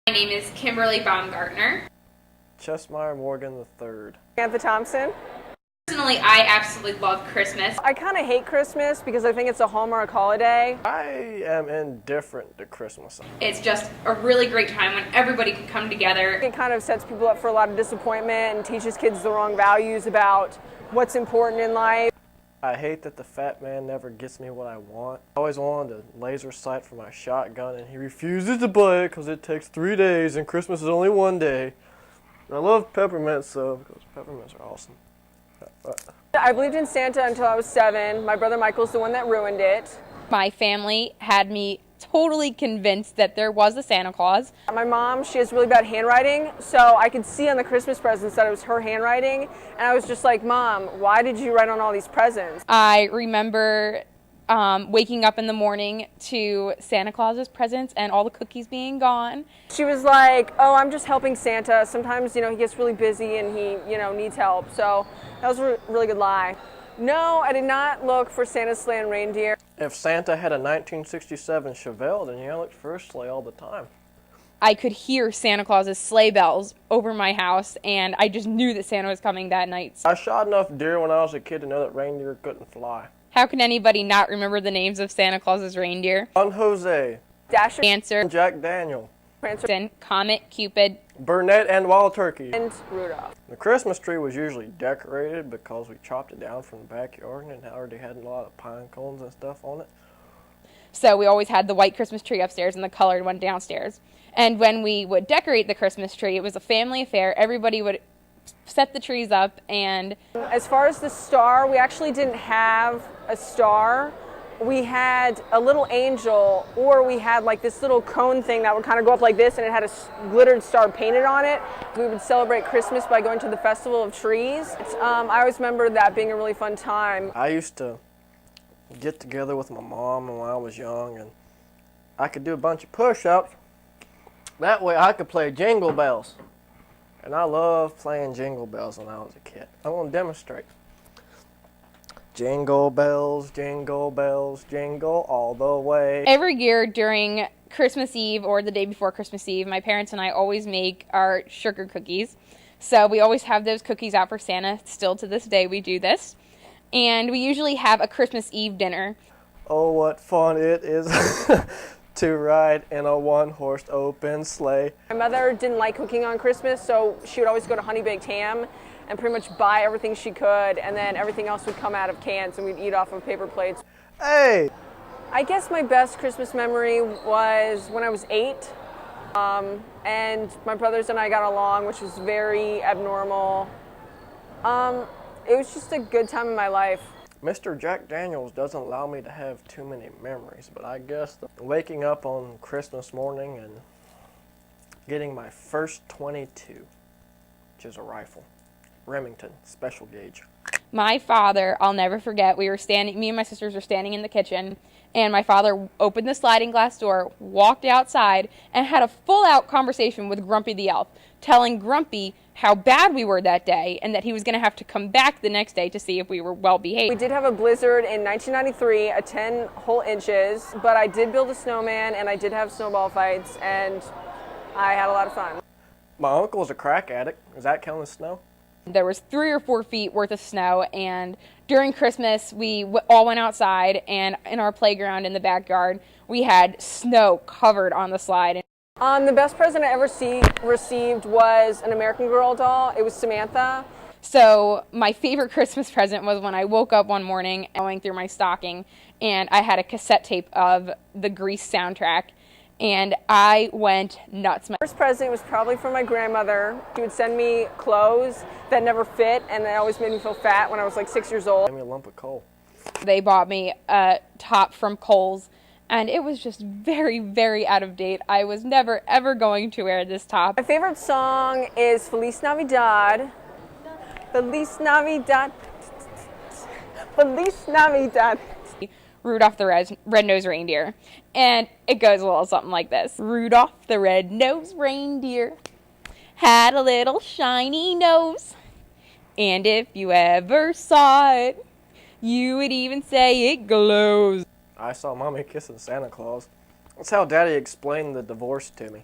My name is Kimberly Baumgartner. Chesmeyer Morgan III. Samantha Thompson. Personally, I absolutely love Christmas. I kind of hate Christmas because I think it's a Hallmark holiday. I am indifferent to Christmas. It's just a really great time when everybody can come together. It kind of sets people up for a lot of disappointment and teaches kids the wrong values about what's important in life. I hate that the fat man never gets me what I want. I always wanted a laser sight for my shotgun, and he refuses to buy it because it takes 3 days and Christmas is only 1 day. And I love peppermints, so because peppermints are awesome. I believed in Santa until I was 7. My brother Michael's the one that ruined it. My family had me totally convinced that there was a Santa Claus. My mom, she has really bad handwriting, so I could see on the Christmas presents that it was her handwriting, and I was just like, Mom, why did you write on all these presents? I remember waking up in the morning to Santa Claus's presents and all the cookies being gone. She was like, oh, I'm just helping Santa. Sometimes, he gets really busy and he, needs help. So that was a really good lie. No, I did not look for Santa's sleigh and reindeer. If Santa had a 1967 Chevelle, then I looked for a sleigh all the time. I could hear Santa Claus's sleigh bells over my house, and I just knew that Santa was coming that night. I shot enough deer when I was a kid to know that reindeer couldn't fly. How can anybody not remember the names of Santa Claus's reindeer? Juan Jose, Dasher, Dancer, Jack Daniel, Prancer, Comet, Cupid, Burnett, and Wild Turkey. and Rudolph. The Christmas tree was usually decorated because we chopped it down from the backyard and it already had a lot of pine cones and stuff on it. So we always had the white Christmas tree upstairs and the colored one downstairs. And when we would decorate the Christmas tree, it was a family affair. Everybody would set the trees up. And As far as the star, we actually didn't have a star. We had a little angel, or we had like this little cone thing that would kind of go up like this, and it had a glittered star painted on it. We would celebrate Christmas by going to the Festival of Trees. I always remember that being a really fun time. I used to get together with my mom when I was young, and I could do a bunch of push-ups. That way I could play Jingle Bells. And I loved playing Jingle Bells when I was a kid. I want to demonstrate. Jingle bells, jingle all the way. every year during Christmas Eve or the day before Christmas Eve, my parents and I always make our sugar cookies. So we always have those cookies out for Santa. Still to this day we do this. And we usually have a Christmas Eve dinner. Oh, what fun it is to ride in a one-horse open sleigh. My mother didn't like cooking on Christmas, so she would always go to Honey Baked Ham and pretty much buy everything she could, and then everything else would come out of cans and we'd eat off of paper plates. Hey! I guess my best Christmas memory was when I was 8, and my brothers and I got along, which was very abnormal. It was just a good time in my life. Mr. Jack Daniels doesn't allow me to have too many memories, but I guess waking up on Christmas morning and getting my first .22, which is a rifle. Remington, special gauge. My father, I'll never forget, me and my sisters were standing in the kitchen, and my father opened the sliding glass door, walked outside, and had a full-out conversation with Grumpy the Elf, telling Grumpy how bad we were that day and that he was going to have to come back the next day to see if we were well behaved. We did have a blizzard in 1993 at 10 whole inches, but I did build a snowman and I did have snowball fights, and I had a lot of fun. My uncle was a crack addict. Does that count as snow? There was 3 or 4 feet worth of snow, and during Christmas we all went outside, and in our playground in the backyard we had snow covered on the slide. The best present I ever received was an American Girl doll. It was Samantha. So my favorite Christmas present was when I woke up one morning going through my stocking, and I had a cassette tape of the Grease soundtrack, and I went nuts. My first present was probably from my grandmother. She would send me clothes that never fit, and it always made me feel fat when I was like 6 years old. Give me a lump of coal. They bought me a top from Kohl's, and it was just very, very out of date. I was never, ever going to wear this top. My favorite song is Feliz Navidad. Feliz Navidad. Feliz Navidad. Rudolph the Red-Nosed Reindeer. And it goes a little something like this. Rudolph the Red-Nosed Reindeer had a little shiny nose. And if you ever saw it, you would even say it glows. I saw Mommy kissing Santa Claus. That's how Daddy explained the divorce to me.